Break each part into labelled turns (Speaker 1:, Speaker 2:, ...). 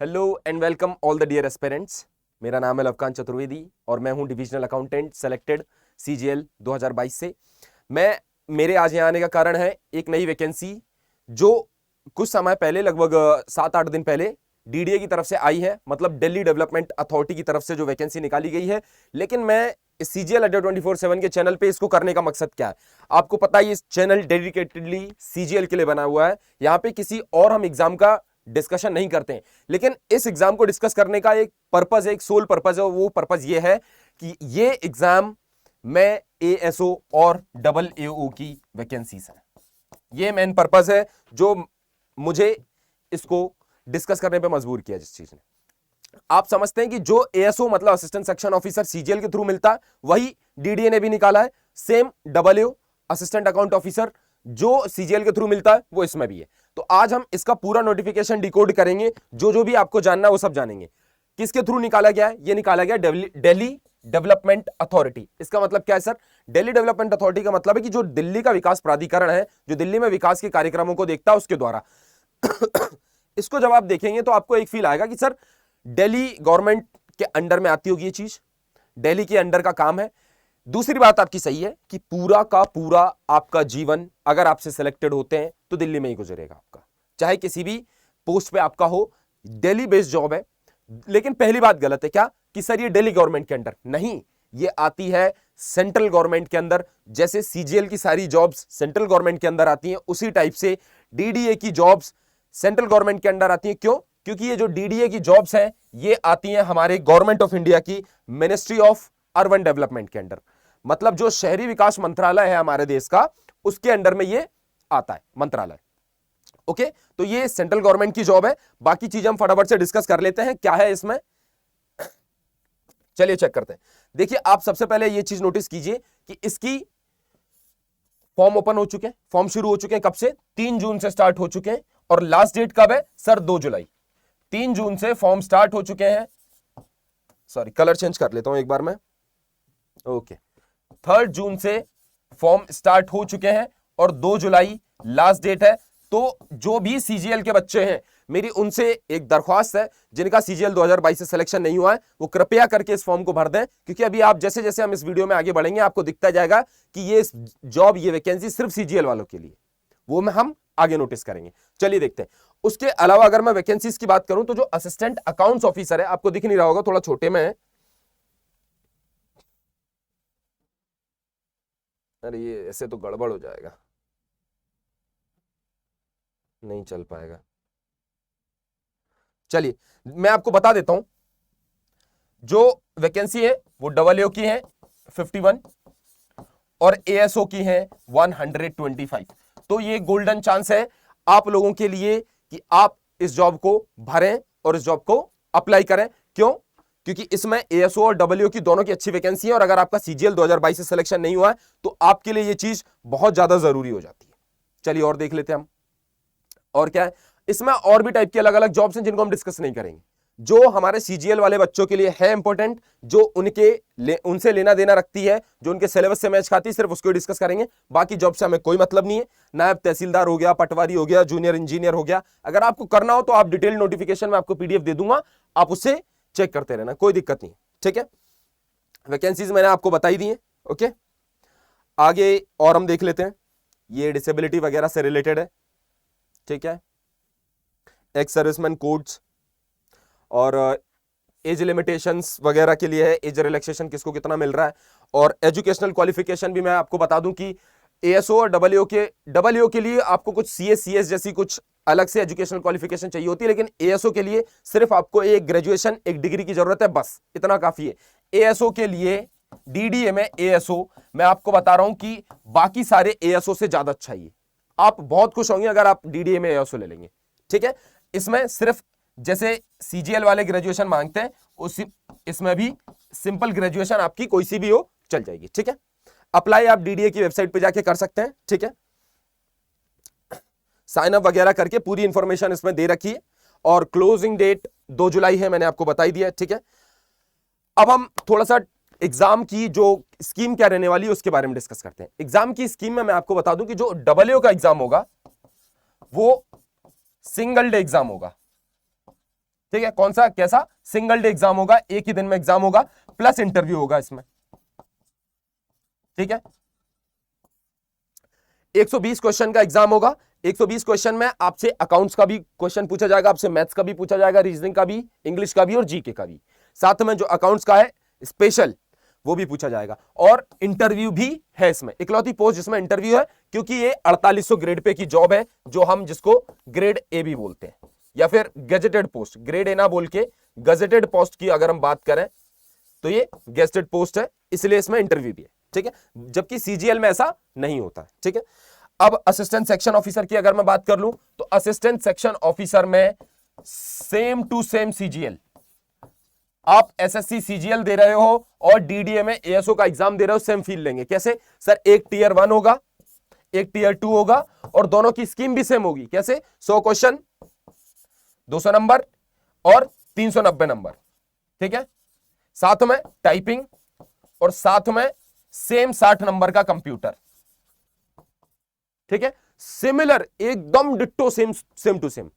Speaker 1: Hello and welcome all the dear aspirants. मेरा नाम है लवकांत चतुर्वेदी और मैं हूं डिविजनल अकाउंटेंट सेलेक्टेड सीजीएल 2022 से। मेरे आज यहाँ आने का कारण है एक नई वैकेंसी जो कुछ समय पहले लगभग 7-8 दिन पहले डीडीए की तरफ से आई है, मतलब दिल्ली डेवलपमेंट अथॉरिटी की तरफ से जो वैकेंसी निकाली गई है। लेकिन मैं सीजीएल अड्डा 24/7 के चैनल पे इसको करने का मकसद क्या है, आपको पता है ये चैनल डेडिकेटेडली सीजीएल के लिए बना हुआ है। यहाँ पे किसी और हम एग्जाम का डिस्कशन नहीं करते हैं, लेकिन इस एग्जाम को डिस्कस करने का एक पर्पज है, एक सोल पर्पज है। वो पर्पज ये है कि ये एग्जाम में एएसओ और डबल एओ की वैकेंसीज है। ये मेन पर्पज है जो मुझे इसको डिस्कस करने पे मजबूर किया। जिस चीज ने आप समझते हैं कि जो एएसओ मतलब असिस्टेंट सेक्शन ऑफिसर सीजीएल के थ्रू मिलता है, वही डीडीए ने भी निकाला है। सेम डबल एओ असिस्टेंट अकाउंट ऑफिसर जो सीजीएल के थ्रू मिलता है वो इसमें भी है। तो आज हम इसका पूरा नोटिफिकेशन डिकोड करेंगे, जो भी आपको जानना है वो सब जानेंगे। किसके थ्रू निकाला गया है? ये निकाला गया दिल्ली डेवलपमेंट अथॉरिटी। इसका मतलब क्या है सर? दिल्ली डेवलपमेंट अथॉरिटी का मतलब है कि जो दिल्ली का विकास प्राधिकरण है, जो दिल्ली में विकास के कार्यक्रमों को देखता है, उसके द्वारा इसको जब आप देखेंगे तो आपको एक फील आएगा कि सर दिल्ली गवर्नमेंट के अंडर में आती होगी ये चीज, दिल्ली के अंडर का काम है। दूसरी बात आपकी सही है कि पूरा का पूरा आपका जीवन अगर आपसे सिलेक्टेड होते हैं तो दिल्ली में ही गुजरेगा आपका, चाहे किसी भी पोस्ट पे आपका हो। दिल्ली बेस्ड जॉब है। लेकिन पहली बात गलत है क्या कि सर ये दिल्ली गवर्नमेंट के अंडर नहीं, ये आती है सेंट्रल गवर्नमेंट के अंदर। जैसे सीजीएल की सारी जॉब्स सेंट्रल गवर्नमेंट के अंदर आती हैं, उसी टाइप से डीडीए की जॉब्स सेंट्रल गवर्नमेंट के अंडर आती हैं। क्यों? क्योंकि ये जो डीडीए की जॉब्स हैं ये आती हैं हमारे गवर्नमेंट ऑफ इंडिया की मिनिस्ट्री ऑफ अर्बन डेवलपमेंट के अंडर, मतलब जो शहरी विकास मंत्रालय है हमारे देश का, उसके अंडर में ये आता है मंत्रालय। ओके, तो ये सेंट्रल गवर्नमेंट की जॉब है। बाकी चीज हम फटाफट से डिस्कस कर लेते हैं क्या है इसमें। चलिए चेक करते हैं। देखिए, आप सबसे पहले ये चीज नोटिस कीजिए कि इसकी फॉर्म ओपन हो चुके हैं, फॉर्म शुरू हो चुके हैं। कब से? 3 जून से स्टार्ट हो चुके हैं। और लास्ट डेट कब है सर? 2 जुलाई। 3 जून से फॉर्म स्टार्ट हो चुके हैं। सॉरी, कलर चेंज कर लेता हूं एक बार मैं। ओके, 3 जून से फॉर्म स्टार्ट हो चुके हैं और 2 जुलाई लास्ट डेट है। तो जो भी सीजीएल के बच्चे हैं, मेरी उनसे एक दरख्वास्त है, जिनका सीजीएल 2022 से सिलेक्शन नहीं हुआ है, वो कृपया करके इस फॉर्म को भर दें। क्योंकि अभी आप जैसे जैसे हम इस वीडियो में आगे बढ़ेंगे आपको दिखता जाएगा कि ये जॉब, ये वैकेंसी सिर्फ सीजीएल वालों के लिए, वो में हम आगे नोटिस करेंगे। चलिए देखते हैं। उसके अलावा अगर मैं वैकेंसीज की बात करूं तो जो असिस्टेंट अकाउंट्स ऑफिसर है, आपको दिख नहीं रहा होगा, थोड़ा छोटे में है। अरे ये ऐसे तो गड़बड़ हो जाएगा, नहीं चल पाएगा। चलिए मैं आपको बता देता हूं, जो वैकेंसी है वो डबल की है 51 और एएसओ की है 125। तो ये गोल्डन चांस है आप लोगों के लिए कि आप इस जॉब को भरें और इस जॉब को अप्लाई करें। क्यों? क्योंकि इसमें एएसओ और डबल्यू की दोनों की अच्छी वैकेंसी है। और अगर आपका सीजीएल 2022 से सिलेक्शन नहीं हुआ है तो आपके लिए ये चीज बहुत ज्यादा जरूरी हो जाती है। चलिए और देख लेते हैं हम, और क्या है इसमें। और भी टाइप की अलग अलग जॉब्स हैं जिनको हम डिस्कस नहीं करेंगे। जो हमारे सीजीएल वाले बच्चों के लिए है इंपॉर्टेंट, जो उनसे लेना देना रखती है, जो उनके सिलेबस से मैच खाती है, सिर्फ उसको डिस्कस करेंगे। बाकी जॉब से हमें कोई मतलब नहीं है। नायब तहसीलदार हो गया, पटवारी हो गया, जूनियर इंजीनियर हो गया, अगर आपको करना हो तो आप डिटेल नोटिफिकेशन में आपको पीडीएफ दे दूंगा, आप उससे चेक करते रहना, कोई दिक्कत नहीं। ठीक है, वैकेंसीज मैंने आपको बताई दी है। ओके, आगे और हम देख लेते हैं। ये डिसेबिलिटी वगैरह से रिलेटेड है। ठीक है, एक्स सर्विसमैन कोड्स और एज लिमिटेशंस वगैरह के लिए है, एज रिलैक्सेशन किसको कितना मिल रहा है। और एजुकेशनल क्वालिफिकेशन भी मैं आपको बता दूं कि एएसओ और डबल्यू के लिए आपको कुछ सीएस जैसी कुछ अलग से एजुकेशनल क्वालिफिकेशन चाहिए होती है, लेकिन एएसओ के लिए सिर्फ आपको एक ग्रेजुएशन, एक डिग्री की जरूरत है, बस इतना काफी है। एएसओ के लिए डीडीए में एएसओ मैं आपको बता रहा हूं कि बाकी सारे एएसओ से ज्यादा अच्छा ही है। आप बहुत खुश होंगे अगर आप डीडीए में एएसओ ले लेंगे। ठीक है, इसमें सिर्फ जैसे सीजीएल वाले ग्रेजुएशन मांगते हैं, उसी इसमें भी सिंपल ग्रेजुएशन आपकी कोई सी भी हो चल जाएगी। ठीक है, अप्लाई आप डीडीए की वेबसाइट पे जाके कर सकते हैं। ठीक है, साइन अप वगैरह करके पूरी इंफॉर्मेशन इसमें दे रखी है। और क्लोजिंग डेट 2 जुलाई है, मैंने आपको बताई दिया है। ठीक है, अब हम थोड़ा सा एग्जाम की जो स्कीम क्या रहने वाली है उसके बारे में डिस्कस करते हैं। एग्जाम की स्कीम में मैं आपको बता दूं कि जो डबल्यू का एग्जाम होगा वो सिंगल डे एग्जाम होगा। ठीक है, कौन सा कैसा, सिंगल डे एग्जाम होगा, एक ही दिन में एग्जाम होगा, प्लस इंटरव्यू होगा इसमें। ठीक है, 120 क्वेश्चन का एग्जाम होगा। 120 क्वेश्चन में आपसे अकाउंट्स का भी क्वेश्चन पूछा जाएगा, आपसे मैथ्स का भी पूछा जाएगा, रीजनिंग का भी, इंग्लिश का भी और जीके का भी। साथ में जो अकाउंट्स का है स्पेशल वो भी पूछा जाएगा, और इंटरव्यू भी है इसमें। इकलौती पोस्ट जिसमें इंटरव्यू है, क्योंकि ये 4800 ग्रेड पे की जॉब है, जो हम जिसको ग्रेड ए भी बोलते हैं, या फिर गेजेटेड पोस्ट, ग्रेड ए ना बोल के गेजेटेड पोस्ट की अगर हम बात करें तो ये गेजेटेड पोस्ट है, इसलिए इसमें इंटरव्यू भी है। ठीक है, जबकि सीजीएल में ऐसा नहीं होता है। ठीक है, अब असिस्टेंट सेक्शन ऑफिसर की अगर मैं बात कर लूं, तो असिस्टेंट सेक्शन ऑफिसर में सेम टू सेम सीजीएल, आप एसएससी सीजीएल दे रहे हो और डीडीए में एएसओ का एग्जाम दे रहे हो, सेम फील लेंगे। कैसे सर, एक टियर 1 होगा, एक टियर 2 होगा, और दोनों की स्कीम भी सेम होगी। कैसे, 100 क्वेश्चन 200 नंबर और 390 नंबर। ठीक है, साथ में टाइपिंग और साथ में सेम 60 नंबर का कंप्यूटर। ठीक है, सिमिलर, एकदम डिट्टो, सेम टू सेम।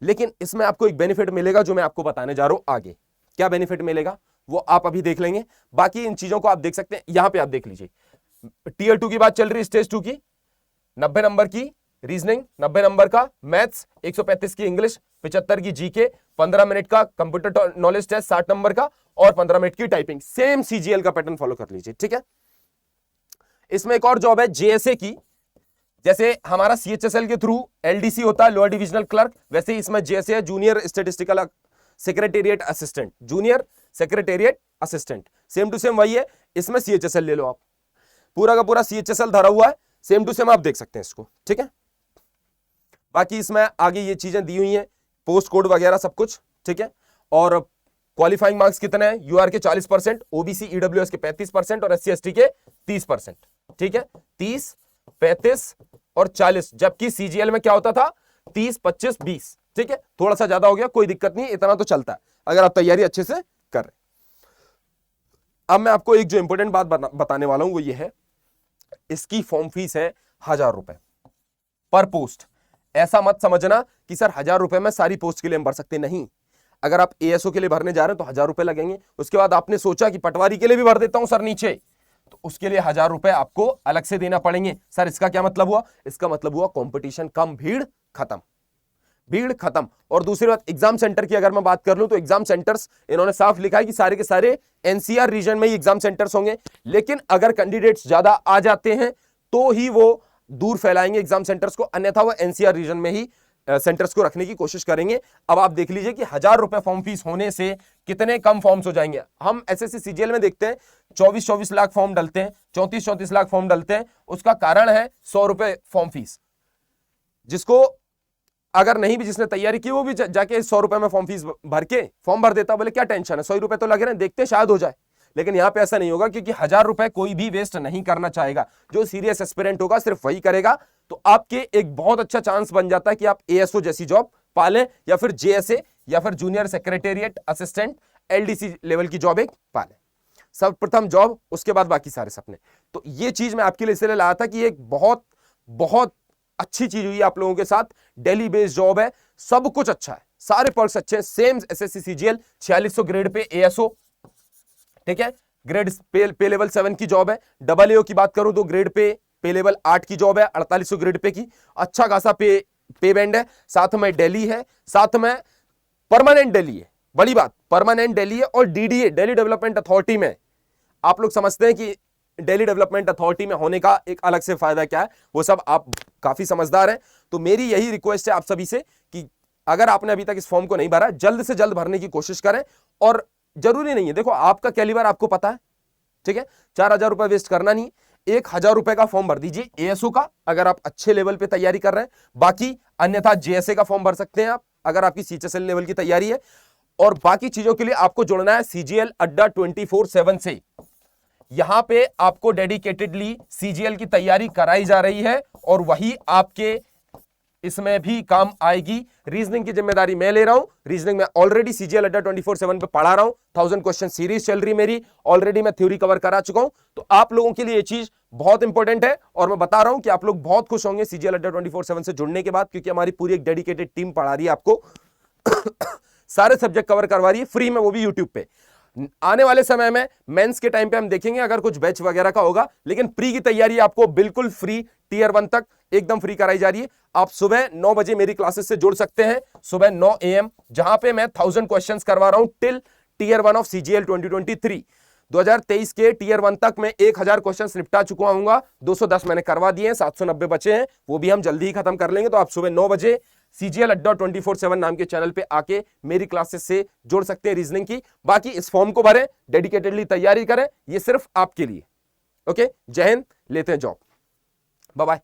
Speaker 1: लेकिन इसमें आपको एक बेनिफिट मिलेगा जो मैं आपको बताने जा रहा हूं आगे। क्या बेनिफिट मिलेगा वो आप अभी देख लेंगे, बाकी इन चीजों को आप देख सकते हैं। यहां पे आप देख लीजिए, टियर 2 की बात चल रही है, स्टेज 2 की 90 नंबर की रीजनिंग, 90 नंबर का मैथ्स, 135 की इंग्लिश, 75 की जीके, 15 मिनट का कंप्यूटर नॉलेज टेस्ट 60 नंबर का, और 15 मिनट की टाइपिंग। सेम सीजीएल का पैटर्न फॉलो कर लीजिए। ठीक है, इसमें एक और जॉब है जेएसए की। जैसे हमारा सीएचएसएल के थ्रू एलडीसी होता है, लोअर डिविजनल क्लर्क, वैसे ही इसमें जेएसए है, junior statistical secretariat assistant, junior secretariat assistant, same to same वही है। इसमें सीएचएसएल ले लो आप, पूरा का पूरा सीएचएसएल धरा हुआ है, सेम टू सेम आप देख सकते हैं इसको। ठीक है, बाकी इसमें आगे ये चीजें दी हुई हैं, पोस्ट कोड वगैरह सब कुछ। ठीक है, और क्वालिफाइंग मार्क्स कितने हैं, यूआर के 40%, ओबीसी ईडब्ल्यूएस के 35% और एससी एसटी के 30%। ठीक है, 30, 35 और 40, जबकि सीजीएल में क्या होता था, 30, 25, 20। ठीक है, थोड़ा सा ज्यादा हो गया, कोई दिक्कत नहीं, इतना तो चलता है अगर आप तैयारी अच्छे से कर रहे। अब मैं आपको एक जो इंपॉर्टेंट बात बताने वाला हूं वो ये है, इसकी फॉर्म फीस है 1000 रुपए पर पोस्ट। ऐसा मत समझना कि सर 1000 रुपए में सारी पोस्ट के लिए हम भर सकते, नहीं। अगर आप एएसओ के लिए भरने जा रहे हैं तो 1000 रुपए लगेंगे। उसके बाद आपने सोचा कि पटवारी के लिए भी भर देता हूं सर नीचे, तो उसके लिए 1000 रुपए आपको अलग से देना पड़ेंगे। सर इसका क्या मतलब हुआ, इसका मतलब हुआ कंपटीशन कम, भीड़ खत्म, भीड़ खत्म। और दूसरी बात, एग्जाम सेंटर की अगर मैं बात कर लूं तो एग्जाम सेंटर्स इन्होंने साफ लिखा है कि सारे के सारे एनसीआर रीजन में ही एग्जाम सेंटर्स होंगे। लेकिन अगर कैंडिडेट्स ज्यादा आ जाते हैं तो ही वो दूर फैलाएंगे एग्जाम सेंटर्स को, अन्यथा वो एनसीआर रीजन में ही सेंटर्स को रखने की कोशिश करेंगे। अब आप देख लीजिए कि 1000 रुपए फॉर्म फीस होने से कितने कम फॉर्म्स हो जाएंगे। हम एसएससी सीजीएल में देखते हैं 24-24 लाख फॉर्म डलते हैं, 34-34 लाख फॉर्म डलते हैं। उसका कारण है 100 रुपए फॉर्म फीस, जिसको अगर नहीं भी जिसने तैयारी की वो भी जाके 100 रुपए में फॉर्म फीस भर के फॉर्म भर देता, बोले क्या टेंशन है, 100 रुपए तो लग रहे हैं, देखते शायद हो जाए। लेकिन यहां पे ऐसा नहीं होगा, क्योंकि 1000 रुपए कोई भी वेस्ट नहीं करना चाहेगा। जो सीरियस एस्पिरेंट होगा सिर्फ वही करेगा। तो आपके एक बहुत अच्छा चांस बन जाता है कि आप एएसओ जैसी जॉब पालें, या फिर जेएसए, या फिर junior secretariat assistant, LDC level की जॉब एक पालें। सर्वप्रथम जॉब, उसके बाद बाकी सारे सपने। तो ये चीज मैं आपके लिए इसलिए लाया था कि एक बहुत बहुत अच्छी चीज हुई आप लोगों के साथ। डेली बेस्ड जॉब है, सब कुछ अच्छा है, सारे पर्क्स अच्छे हैं। Same SSC CGL 4600 grade pay ASO. ठीक है, ग्रेड पे लेवल 7 की जॉब है। डबल एओ की बात करूं तो ग्रेड पे लेवल 8 की जॉब है, 4800 ग्रेड पे की, अच्छा खासा पे बैंड है। साथ में दिल्ली है, साथ में परमानेंट दिल्ली है, बड़ी बात परमानेंट दिल्ली है। और डीडीए, दिल्ली डेवलपमेंट अथॉरिटी में, आप लोग समझते हैं कि दिल्ली डेवलपमेंट अथॉरिटी में होने का एक अलग से फायदा क्या है, वो सब आप काफी समझदार हैं। तो मेरी यही रिक्वेस्ट है आप सभी से कि अगर आपने अभी तक इस फॉर्म को नहीं भरा, जल्द से जल्द भरने की कोशिश करें। और जरूरी नहीं है, देखो आपका कैलिबर आपको पता है, ठीक है, 4000 रुपए वेस्ट करना नहीं, 1000 रुपए का फॉर्म भर दीजिए एएसओ का, अगर आप अच्छे लेवल पे तैयारी कर रहे हैं। बाकी अन्यथा जेएसए का फॉर्म भर सकते हैं आप, अगर आपकी सीएचएसएल लेवल की तैयारी है। और बाकी चीजों के लिए आपको जुड़ना है सीजीएल अड्डा 24/7 से। यहां पे आपको डेडिकेटेडली सीजीएल की तैयारी कराई जा रही है, और वही आपके इसमें भी काम आएगी। रीजनिंग की जिम्मेदारी मैं ले रहा हूं। रीजनिंग में ऑलरेडी सीजीएल अड्डा 24/7 पे पढ़ा रहा हूं, 1000 क्वेश्चन सीरीज चल रही मेरी, ऑलरेडी मैं थ्योरी कवर करा चुका हूं। तो आप लोगों के लिए ये चीज बहुत इंपॉर्टेंट है, और मैं बता रहा हूं कि आप लोग बहुत खुश होंगे सीजीएल अड्डा 24/7 से जुड़ने के बाद, क्योंकि हमारी पूरी एक डेडिकेटेड टीम पढ़ा रही है आपको सारे सब्जेक्ट कवर करवा रही है फ्री में, वो भी यूट्यूब पे। आने वाले समय में मेंस के टाइम पे हम देखेंगे अगर कुछ बैच वगैरह का होगा, लेकिन प्री की तैयारी आपको बिल्कुल फ्री, टीयर 1 तक एकदम फ्री कराई जा रही है। आप सुबह 9 बजे मेरी क्लासेस से जुड़ सकते हैं, सुबह 9 AM, जहां पे मैं 1000 क्वेश्चंस करवा रहा हूं टिल टीयर 1 ऑफ CGL 2023। 2023 के टीयर 1 तक मैं 1000 क्वेश्चन निपटा चुका हूंगा, 210 मैंने करवा दिए हैं, 790 बचे हैं, वो भी हम जल्दी ही खत्म कर लेंगे। तो आप सुबह 9 बजे CGL अड्डा 24/7 नाम के चैनल पे आके मेरी क्लासेस से जुड़ सकते हैं रीजनिंग की। बाकी इस फॉर्म को भरें, डेडिकेटेडली तैयारी करें, ये सिर्फ आपके लिए। ओके, जय हिंद, लेते हैं जॉब, बाय बाय।